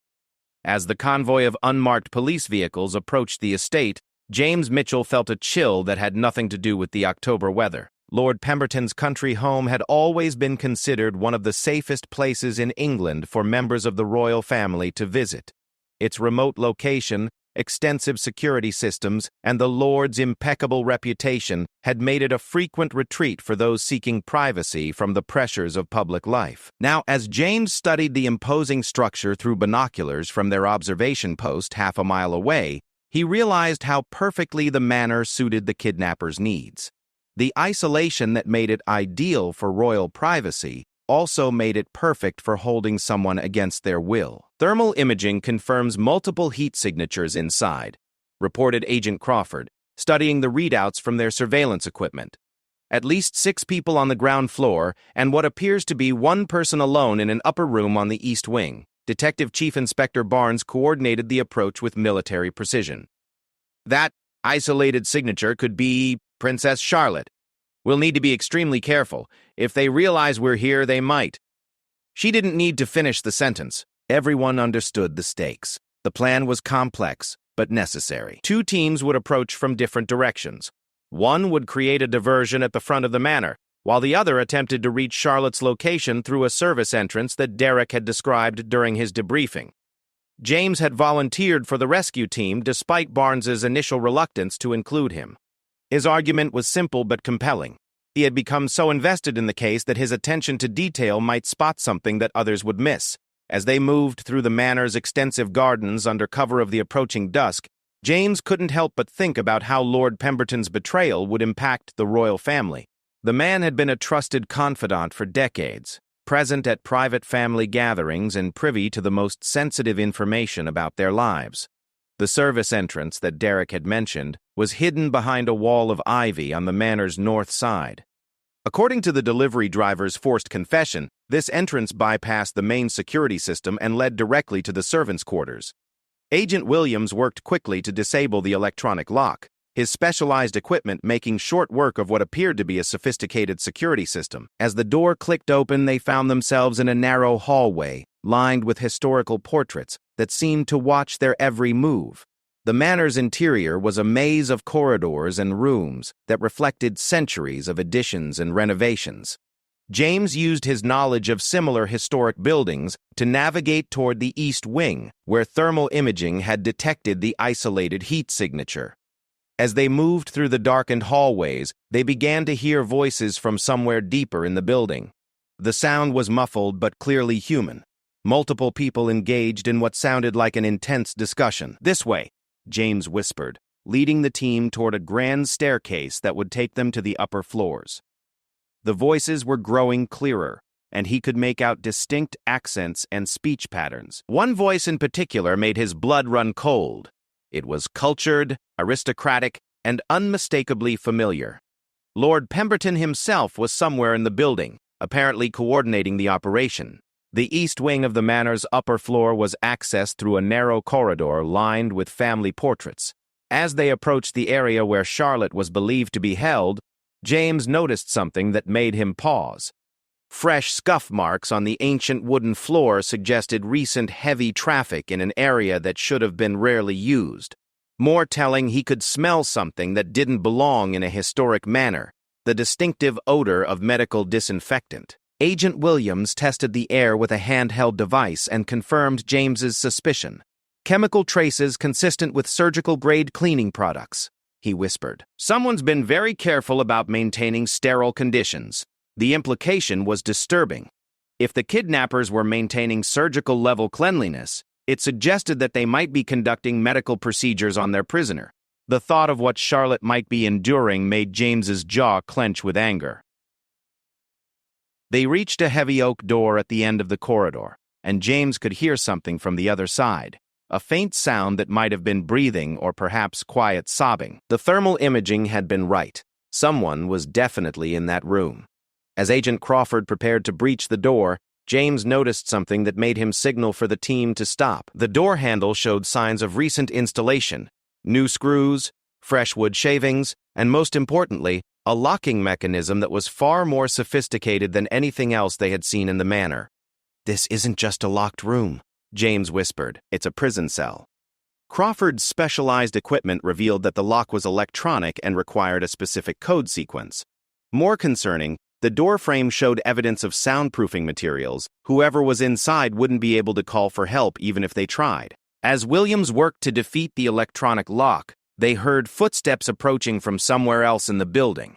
As the convoy of unmarked police vehicles approached the estate, James Mitchell felt a chill that had nothing to do with the October weather. Lord Pemberton's country home had always been considered one of the safest places in England for members of the royal family to visit. Its remote location, extensive security systems, and the Lord's impeccable reputation had made it a frequent retreat for those seeking privacy from the pressures of public life. Now, as James studied the imposing structure through binoculars from their observation post half a mile away, he realized how perfectly the manor suited the kidnappers' needs. The isolation that made it ideal for royal privacy also made it perfect for holding someone against their will. Thermal imaging confirms multiple heat signatures inside, reported Agent Crawford, studying the readouts from their surveillance equipment. At least 6 people on the ground floor, and what appears to be one person alone in an upper room on the east wing. Detective Chief Inspector Barnes coordinated the approach with military precision. That isolated signature could be Princess Charlotte. We'll need to be extremely careful. If they realize we're here, they might. She didn't need to finish the sentence. Everyone understood the stakes. The plan was complex, but necessary. 2 teams would approach from different directions. One would create a diversion at the front of the manor, while the other attempted to reach Charlotte's location through a service entrance that Derek had described during his debriefing. James had volunteered for the rescue team despite Barnes's initial reluctance to include him. His argument was simple but compelling. He had become so invested in the case that his attention to detail might spot something that others would miss. As they moved through the manor's extensive gardens under cover of the approaching dusk, James couldn't help but think about how Lord Pemberton's betrayal would impact the royal family. The man had been a trusted confidant for decades, present at private family gatherings and privy to the most sensitive information about their lives. The service entrance that Derek had mentioned was hidden behind a wall of ivy on the manor's north side. According to the delivery driver's forced confession, this entrance bypassed the main security system and led directly to the servants' quarters. Agent Williams worked quickly to disable the electronic lock, his specialized equipment making short work of what appeared to be a sophisticated security system. As the door clicked open, they found themselves in a narrow hallway, lined with historical portraits that seemed to watch their every move. The manor's interior was a maze of corridors and rooms that reflected centuries of additions and renovations. James used his knowledge of similar historic buildings to navigate toward the east wing, where thermal imaging had detected the isolated heat signature. As they moved through the darkened hallways, they began to hear voices from somewhere deeper in the building. The sound was muffled but clearly human. Multiple people engaged in what sounded like an intense discussion. "This way," James whispered, leading the team toward a grand staircase that would take them to the upper floors. The voices were growing clearer, and he could make out distinct accents and speech patterns. One voice in particular made his blood run cold. It was cultured, aristocratic, and unmistakably familiar. Lord Pemberton himself was somewhere in the building, apparently coordinating the operation. The east wing of the manor's upper floor was accessed through a narrow corridor lined with family portraits. As they approached the area where Charlotte was believed to be held, James noticed something that made him pause. Fresh scuff marks on the ancient wooden floor suggested recent heavy traffic in an area that should have been rarely used. More telling, he could smell something that didn't belong in a historic manor, the distinctive odor of medical disinfectant. Agent Williams tested the air with a handheld device and confirmed James's suspicion. "Chemical traces consistent with surgical-grade cleaning products," he whispered. "Someone's been very careful about maintaining sterile conditions." The implication was disturbing. If the kidnappers were maintaining surgical-level cleanliness, it suggested that they might be conducting medical procedures on their prisoner. The thought of what Charlotte might be enduring made James's jaw clench with anger. They reached a heavy oak door at the end of the corridor, and James could hear something from the other side, a faint sound that might have been breathing or perhaps quiet sobbing. The thermal imaging had been right. Someone was definitely in that room. As Agent Crawford prepared to breach the door, James noticed something that made him signal for the team to stop. The door handle showed signs of recent installation: new screws, fresh wood shavings, and most importantly, a locking mechanism that was far more sophisticated than anything else they had seen in the manor. "This isn't just a locked room," James whispered. "It's a prison cell." Crawford's specialized equipment revealed that the lock was electronic and required a specific code sequence. More concerning, the door frame showed evidence of soundproofing materials. Whoever was inside wouldn't be able to call for help even if they tried. As Williams worked to defeat the electronic lock, they heard footsteps approaching from somewhere else in the building.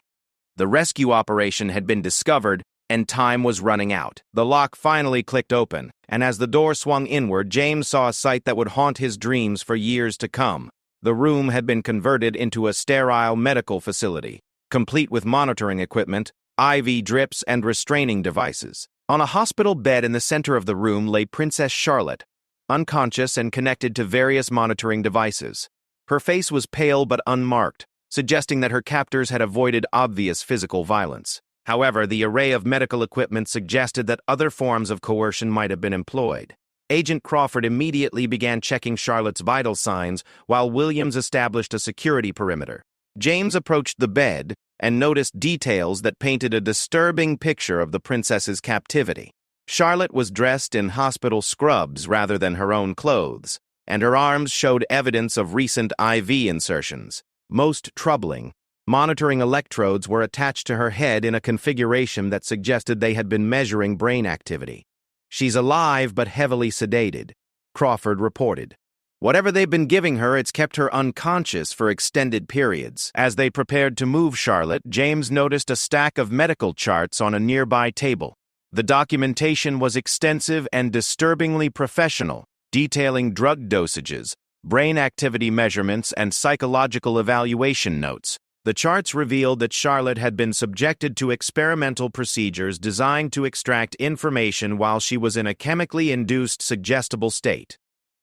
The rescue operation had been discovered, and time was running out. The lock finally clicked open, and as the door swung inward, James saw a sight that would haunt his dreams for years to come. The room had been converted into a sterile medical facility, complete with monitoring equipment, IV drips, and restraining devices. On a hospital bed in the center of the room lay Princess Charlotte, unconscious and connected to various monitoring devices. Her face was pale but unmarked, suggesting that her captors had avoided obvious physical violence. However, the array of medical equipment suggested that other forms of coercion might have been employed. Agent Crawford immediately began checking Charlotte's vital signs, while Williams established a security perimeter. James approached the bed and noticed details that painted a disturbing picture of the princess's captivity. Charlotte was dressed in hospital scrubs rather than her own clothes, and her arms showed evidence of recent IV insertions. Most troubling, monitoring electrodes were attached to her head in a configuration that suggested they had been measuring brain activity. "She's alive but heavily sedated," Crawford reported. "Whatever they've been giving her, it's kept her unconscious for extended periods." As they prepared to move Charlotte, James noticed a stack of medical charts on a nearby table. The documentation was extensive and disturbingly professional, detailing drug dosages, brain activity measurements, and psychological evaluation notes. The charts revealed that Charlotte had been subjected to experimental procedures designed to extract information while she was in a chemically induced suggestible state.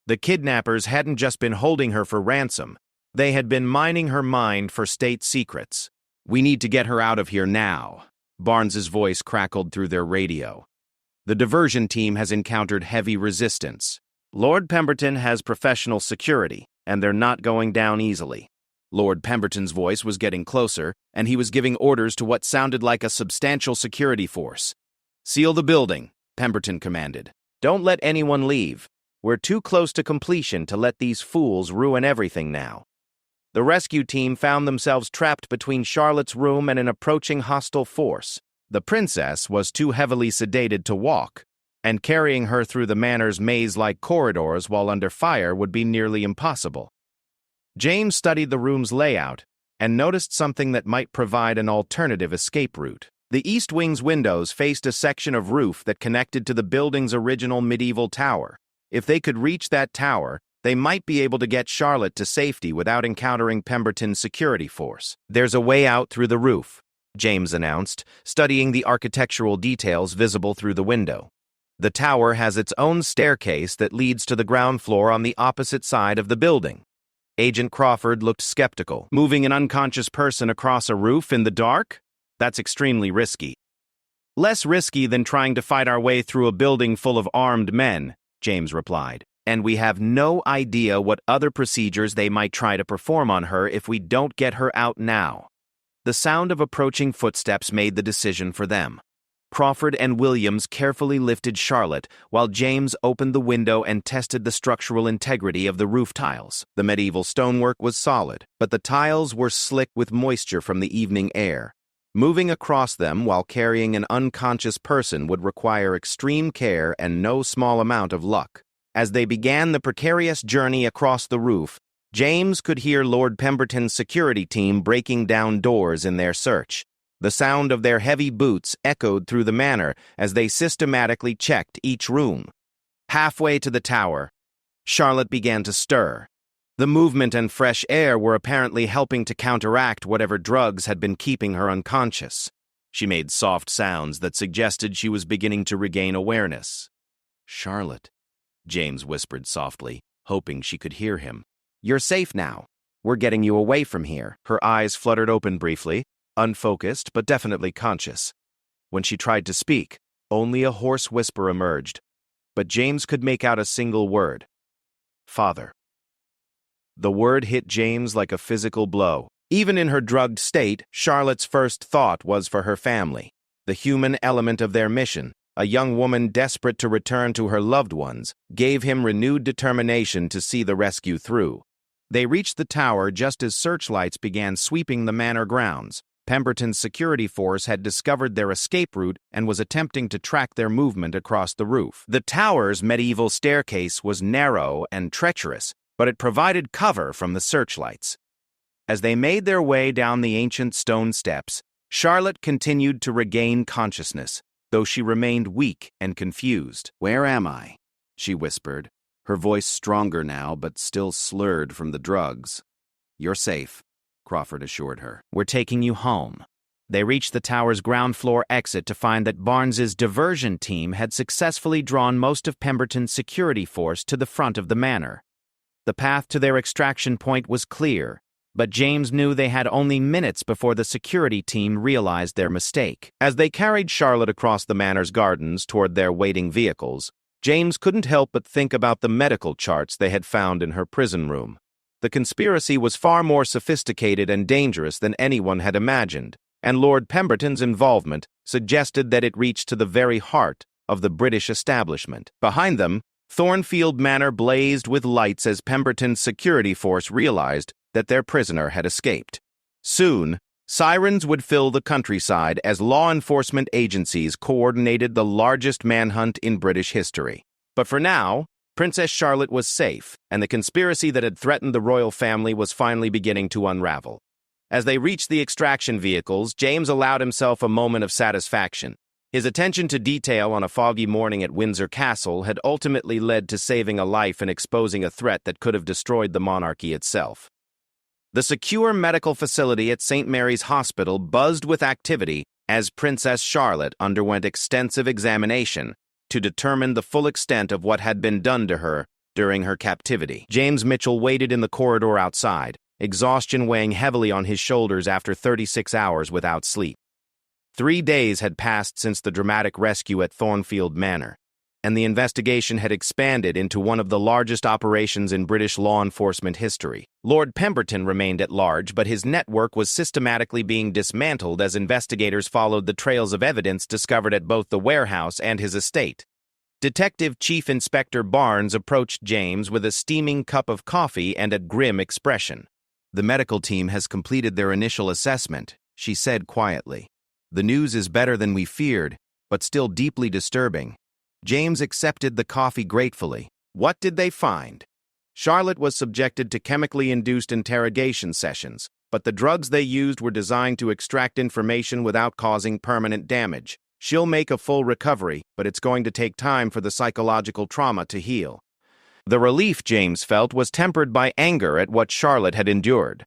The kidnappers hadn't just been holding her for ransom, they had been mining her mind for state secrets. "We need to get her out of here now," Barnes's voice crackled through their radio. "The diversion team has encountered heavy resistance. Lord Pemberton has professional security, and they're not going down easily." Lord Pemberton's voice was getting closer, and he was giving orders to what sounded like a substantial security force. "Seal the building," Pemberton commanded. "Don't let anyone leave. We're too close to completion to let these fools ruin everything now." The rescue team found themselves trapped between Charlotte's room and an approaching hostile force. The princess was too heavily sedated to walk, and carrying her through the manor's maze-like corridors while under fire would be nearly impossible. James studied the room's layout and noticed something that might provide an alternative escape route. The east wing's windows faced a section of roof that connected to the building's original medieval tower. If they could reach that tower, they might be able to get Charlotte to safety without encountering Pemberton's security force. "There's a way out through the roof," James announced, studying the architectural details visible through the window. "The tower has its own staircase that leads to the ground floor on the opposite side of the building." Agent Crawford looked skeptical. "Moving an unconscious person across a roof in the dark? That's extremely risky." "Less risky than trying to fight our way through a building full of armed men," James replied. "And we have no idea what other procedures they might try to perform on her if we don't get her out now." The sound of approaching footsteps made the decision for them. Crawford and Williams carefully lifted Charlotte, while James opened the window and tested the structural integrity of the roof tiles. The medieval stonework was solid, but the tiles were slick with moisture from the evening air. Moving across them while carrying an unconscious person would require extreme care and no small amount of luck. As they began the precarious journey across the roof, James could hear Lord Pemberton's security team breaking down doors in their search. The sound of their heavy boots echoed through the manor as they systematically checked each room. Halfway to the tower, Charlotte began to stir. The movement and fresh air were apparently helping to counteract whatever drugs had been keeping her unconscious. She made soft sounds that suggested she was beginning to regain awareness. "Charlotte," James whispered softly, hoping she could hear him. "You're safe now. We're getting you away from here." Her eyes fluttered open briefly, unfocused but definitely conscious. When she tried to speak, only a hoarse whisper emerged, but James could make out a single word: "Father." The word hit James like a physical blow. Even in her drugged state, Charlotte's first thought was for her family, the human element of their mission. A young woman desperate to return to her loved ones gave him renewed determination to see the rescue through. They reached the tower just as searchlights began sweeping the manor grounds. Pemberton's security force had discovered their escape route and was attempting to track their movement across the roof. The tower's medieval staircase was narrow and treacherous, but it provided cover from the searchlights. As they made their way down the ancient stone steps, Charlotte continued to regain consciousness, though she remained weak and confused. "Where am I?" she whispered, her voice stronger now but still slurred from the drugs. "You're safe," Crawford assured her. "We're taking you home." They reached the tower's ground floor exit to find that Barnes's diversion team had successfully drawn most of Pemberton's security force to the front of the manor. The path to their extraction point was clear, But James knew they had only minutes before the security team realized their mistake. As they carried Charlotte across the manor's gardens toward their waiting vehicles, James couldn't help but think about the medical charts they had found in her prison room. The conspiracy was far more sophisticated and dangerous than anyone had imagined, and Lord Pemberton's involvement suggested that it reached to the very heart of the British establishment. Behind them, Thornfield Manor blazed with lights as Pemberton's security force realized that their prisoner had escaped. Soon, sirens would fill the countryside as law enforcement agencies coordinated the largest manhunt in British history. But for now, Princess Charlotte was safe, and the conspiracy that had threatened the royal family was finally beginning to unravel. As they reached the extraction vehicles, James allowed himself a moment of satisfaction. His attention to detail on a foggy morning at Windsor Castle had ultimately led to saving a life and exposing a threat that could have destroyed the monarchy itself. The secure medical facility at St. Mary's Hospital buzzed with activity as Princess Charlotte underwent extensive examination to determine the full extent of what had been done to her during her captivity. James Mitchell waited in the corridor outside, exhaustion weighing heavily on his shoulders after 36 hours without sleep. 3 days had passed since the dramatic rescue at Thornfield Manor, and the investigation had expanded into one of the largest operations in British law enforcement history. Lord Pemberton remained at large, but his network was systematically being dismantled as investigators followed the trails of evidence discovered at both the warehouse and his estate. Detective Chief Inspector Barnes approached James with a steaming cup of coffee and a grim expression. "The medical team has completed their initial assessment," she said quietly. "The news is better than we feared, but still deeply disturbing." James accepted the coffee gratefully. What did they find? Charlotte was subjected to chemically induced interrogation sessions, but the drugs they used were designed to extract information without causing permanent damage. She'll make a full recovery, but it's going to take time for the psychological trauma to heal. The relief James felt was tempered by anger at what Charlotte had endured.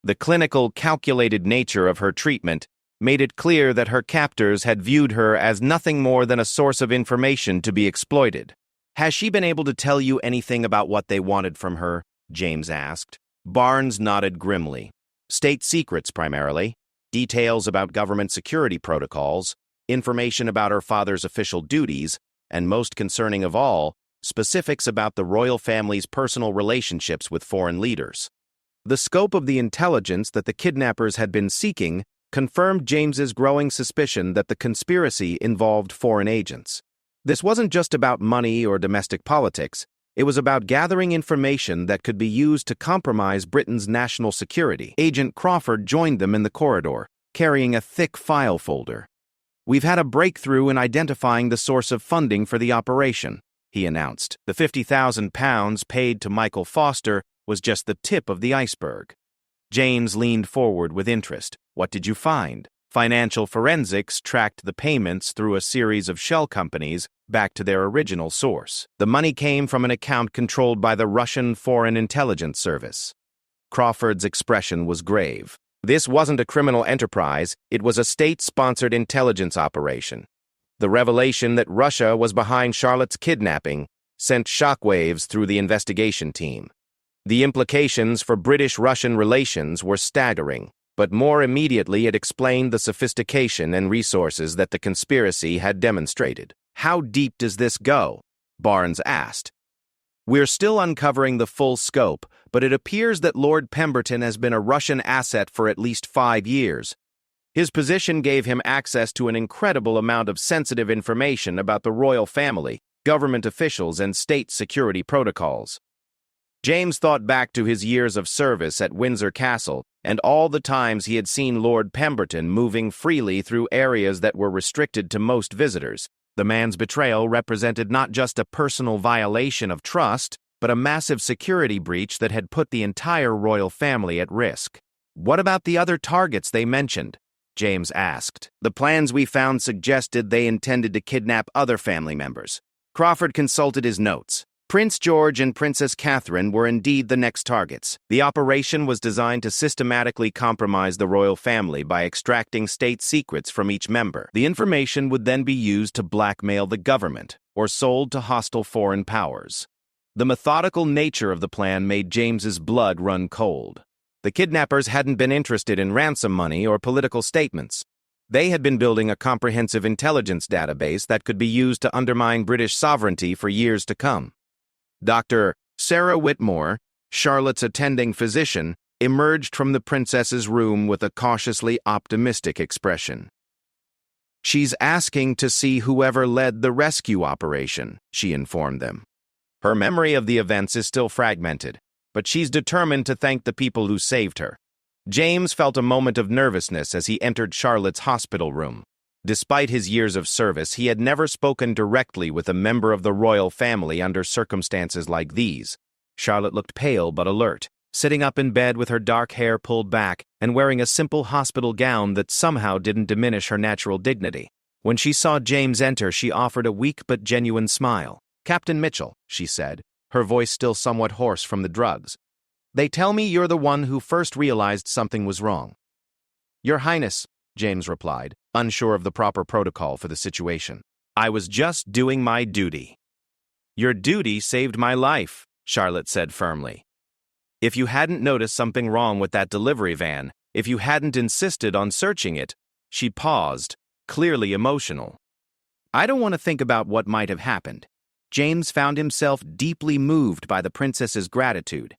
The clinical, calculated nature of her treatment made it clear that her captors had viewed her as nothing more than a source of information to be exploited. "Has she been able to tell you anything about what they wanted from her?" James asked. Barnes nodded grimly. "State secrets, primarily. Details about government security protocols, information about her father's official duties, and most concerning of all, specifics about the royal family's personal relationships with foreign leaders." The scope of the intelligence that the kidnappers had been seeking confirmed James's growing suspicion that the conspiracy involved foreign agents. This wasn't just about money or domestic politics. It was about gathering information that could be used to compromise Britain's national security. Agent Crawford joined them in the corridor, carrying a thick file folder. "We've had a breakthrough in identifying the source of funding for the operation," he announced. "The £50,000 paid to Michael Foster was just the tip of the iceberg." James leaned forward with interest. "What did you find?" Financial forensics tracked the payments through a series of shell companies back to their original source. The money came from an account controlled by the Russian Foreign Intelligence Service. Crawford's expression was grave. This wasn't a criminal enterprise, it was a state-sponsored intelligence operation. The revelation that Russia was behind Charlotte's kidnapping sent shockwaves through the investigation team. The implications for British-Russian relations were staggering, but more immediately it explained the sophistication and resources that the conspiracy had demonstrated. "How deep does this go?" Barnes asked. "We're still uncovering the full scope, but it appears that Lord Pemberton has been a Russian asset for at least 5 years. His position gave him access to an incredible amount of sensitive information about the royal family, government officials, and state security protocols." James thought back to his years of service at Windsor Castle and all the times he had seen Lord Pemberton moving freely through areas that were restricted to most visitors. The man's betrayal represented not just a personal violation of trust, but a massive security breach that had put the entire royal family at risk. "What about the other targets they mentioned?" James asked. "The plans we found suggested they intended to kidnap other family members." Crawford consulted his notes. Prince George and Princess Catherine were indeed the next targets. The operation was designed to systematically compromise the royal family by extracting state secrets from each member. The information would then be used to blackmail the government or sold to hostile foreign powers. The methodical nature of the plan made James's blood run cold. The kidnappers hadn't been interested in ransom money or political statements. They had been building a comprehensive intelligence database that could be used to undermine British sovereignty for years to come. Dr. Sarah Whitmore, Charlotte's attending physician, emerged from the princess's room with a cautiously optimistic expression. "She's asking to see whoever led the rescue operation," she informed them. Her memory of the events is still fragmented, but she's determined to thank the people who saved her. James felt a moment of nervousness as he entered Charlotte's hospital room. Despite his years of service, he had never spoken directly with a member of the royal family under circumstances like these. Charlotte looked pale but alert, sitting up in bed with her dark hair pulled back and wearing a simple hospital gown that somehow didn't diminish her natural dignity. When she saw James enter, she offered a weak but genuine smile. "Captain Mitchell," she said, her voice still somewhat hoarse from the drugs. "They tell me you're the one who first realized something was wrong." "Your Highness," James replied, unsure of the proper protocol for the situation. "I was just doing my duty." "Your duty saved my life," Charlotte said firmly. "If you hadn't noticed something wrong with that delivery van, if you hadn't insisted on searching it," she paused, clearly emotional. "I don't want to think about what might have happened." James found himself deeply moved by the princess's gratitude.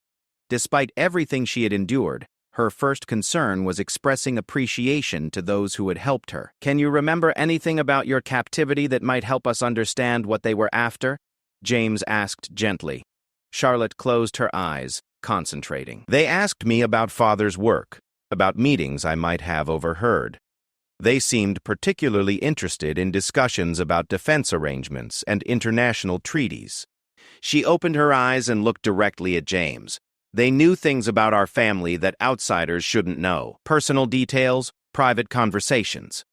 Despite everything she had endured, her first concern was expressing appreciation to those who had helped her. "Can you remember anything about your captivity that might help us understand what they were after?" James asked gently. Charlotte closed her eyes, concentrating. "They asked me about Father's work, about meetings I might have overheard. They seemed particularly interested in discussions about defense arrangements and international treaties." She opened her eyes and looked directly at James. "They knew things about our family that outsiders shouldn't know. Personal details, private conversations.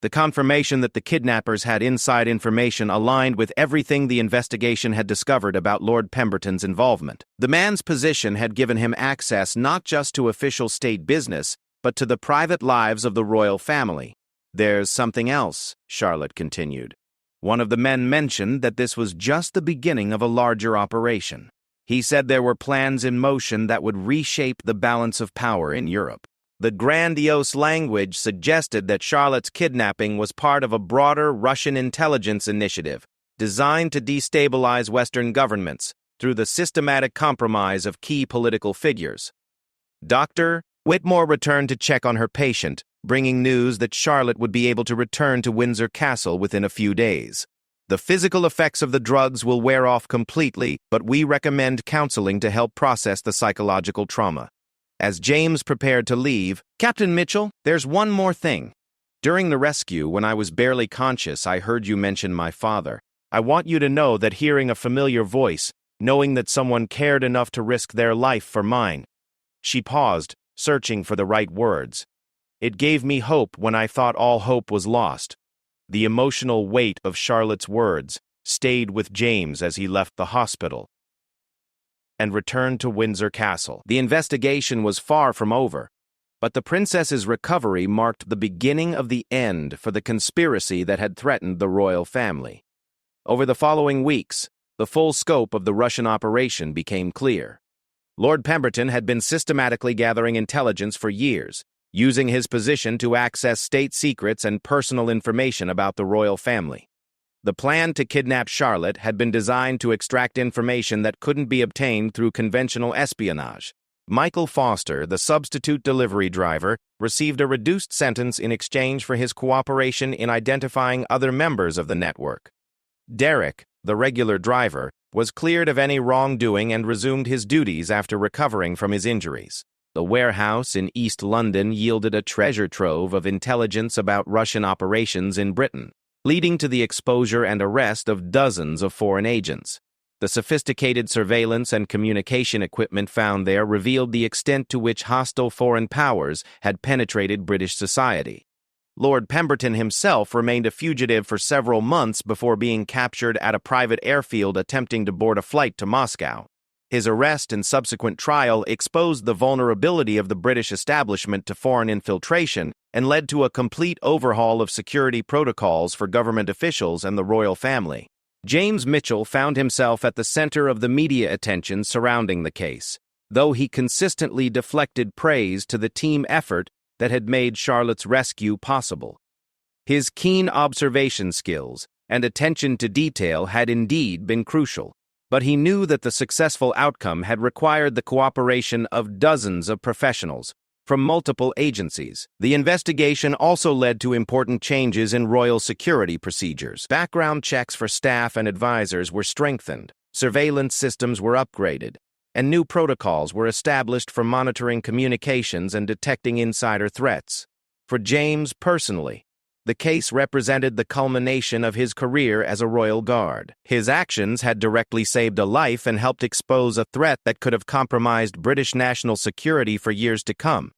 The confirmation that the kidnappers had inside information aligned with everything the investigation had discovered about Lord Pemberton's involvement. The man's position had given him access not just to official state business, but to the private lives of the royal family. There's something else," Charlotte continued. "One of the men mentioned that this was just the beginning of a larger operation. He said there were plans in motion that would reshape the balance of power in Europe." The grandiose language suggested that Charlotte's kidnapping was part of a broader Russian intelligence initiative designed to destabilize Western governments through the systematic compromise of key political figures. Dr. Whitmore returned to check on her patient, bringing news that Charlotte would be able to return to Windsor Castle within a few days. "The physical effects of the drugs will wear off completely, but we recommend counseling to help process the psychological trauma." As James prepared to leave, "Captain Mitchell, there's one more thing. During the rescue, when I was barely conscious, I heard you mention my father. I want you to know that hearing a familiar voice, knowing that someone cared enough to risk their life for mine." She paused, searching for the right words. "It gave me hope when I thought all hope was lost." The emotional weight of Charlotte's words stayed with James as he left the hospital and returned to Windsor Castle. The investigation was far from over, but the princess's recovery marked the beginning of the end for the conspiracy that had threatened the royal family. Over the following weeks, the full scope of the Russian operation became clear. Lord Pemberton had been systematically gathering intelligence for years, using his position to access state secrets and personal information about the royal family. The plan to kidnap Charlotte had been designed to extract information that couldn't be obtained through conventional espionage. Michael Foster, the substitute delivery driver, received a reduced sentence in exchange for his cooperation in identifying other members of the network. Derek, the regular driver, was cleared of any wrongdoing and resumed his duties after recovering from his injuries. The warehouse in East London yielded a treasure trove of intelligence about Russian operations in Britain, leading to the exposure and arrest of dozens of foreign agents. The sophisticated surveillance and communication equipment found there revealed the extent to which hostile foreign powers had penetrated British society. Lord Pemberton himself remained a fugitive for several months before being captured at a private airfield attempting to board a flight to Moscow. His arrest and subsequent trial exposed the vulnerability of the British establishment to foreign infiltration and led to a complete overhaul of security protocols for government officials and the royal family. James Mitchell found himself at the center of the media attention surrounding the case. though he consistently deflected praise to the team effort that had made Charlotte's rescue possible. His keen observation skills and attention to detail had indeed been crucial, but he knew that the successful outcome had required the cooperation of dozens of professionals from multiple agencies. The investigation also led to important changes in royal security procedures. Background checks for staff and advisors were strengthened, surveillance systems were upgraded, and new protocols were established for monitoring communications and detecting insider threats. For James personally, the case represented the culmination of his career as a royal guard. His actions had directly saved a life and helped expose a threat that could have compromised British national security for years to come.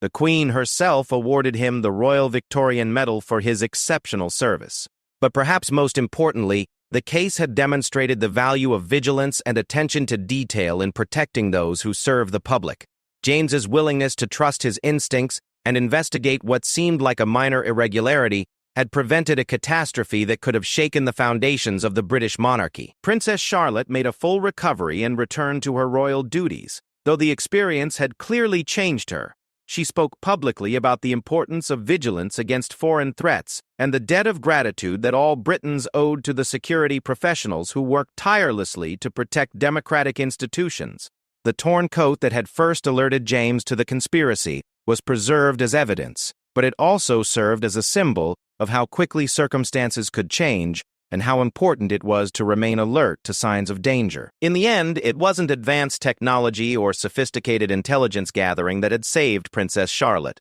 The Queen herself awarded him the Royal Victorian Medal for his exceptional service. But perhaps most importantly, the case had demonstrated the value of vigilance and attention to detail in protecting those who serve the public. James's willingness to trust his instincts and investigate what seemed like a minor irregularity had prevented a catastrophe that could have shaken the foundations of the British monarchy. Princess Charlotte made a full recovery and returned to her royal duties. Though the experience had clearly changed her, she spoke publicly about the importance of vigilance against foreign threats and the debt of gratitude that all Britons owed to the security professionals who worked tirelessly to protect democratic institutions. The torn coat that had first alerted James to the conspiracy was preserved as evidence, but it also served as a symbol of how quickly circumstances could change and how important it was to remain alert to signs of danger. In the end, it wasn't advanced technology or sophisticated intelligence gathering that had saved Princess Charlotte.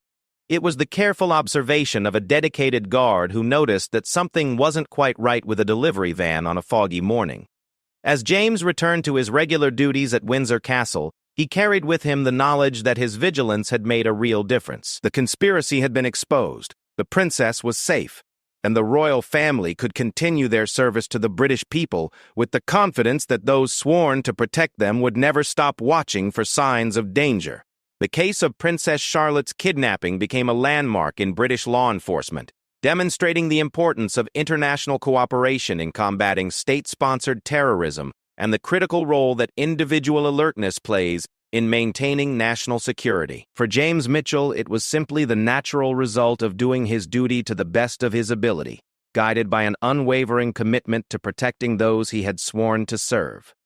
It was the careful observation of a dedicated guard who noticed that something wasn't quite right with a delivery van on a foggy morning. As James returned to his regular duties at Windsor Castle, he carried with him the knowledge that his vigilance had made a real difference. The conspiracy had been exposed, the princess was safe, and the royal family could continue their service to the British people with the confidence that those sworn to protect them would never stop watching for signs of danger. The case of Princess Charlotte's kidnapping became a landmark in British law enforcement, demonstrating the importance of international cooperation in combating state-sponsored terrorism and the critical role that individual alertness plays in maintaining national security. For James Mitchell, it was simply the natural result of doing his duty to the best of his ability, guided by an unwavering commitment to protecting those he had sworn to serve.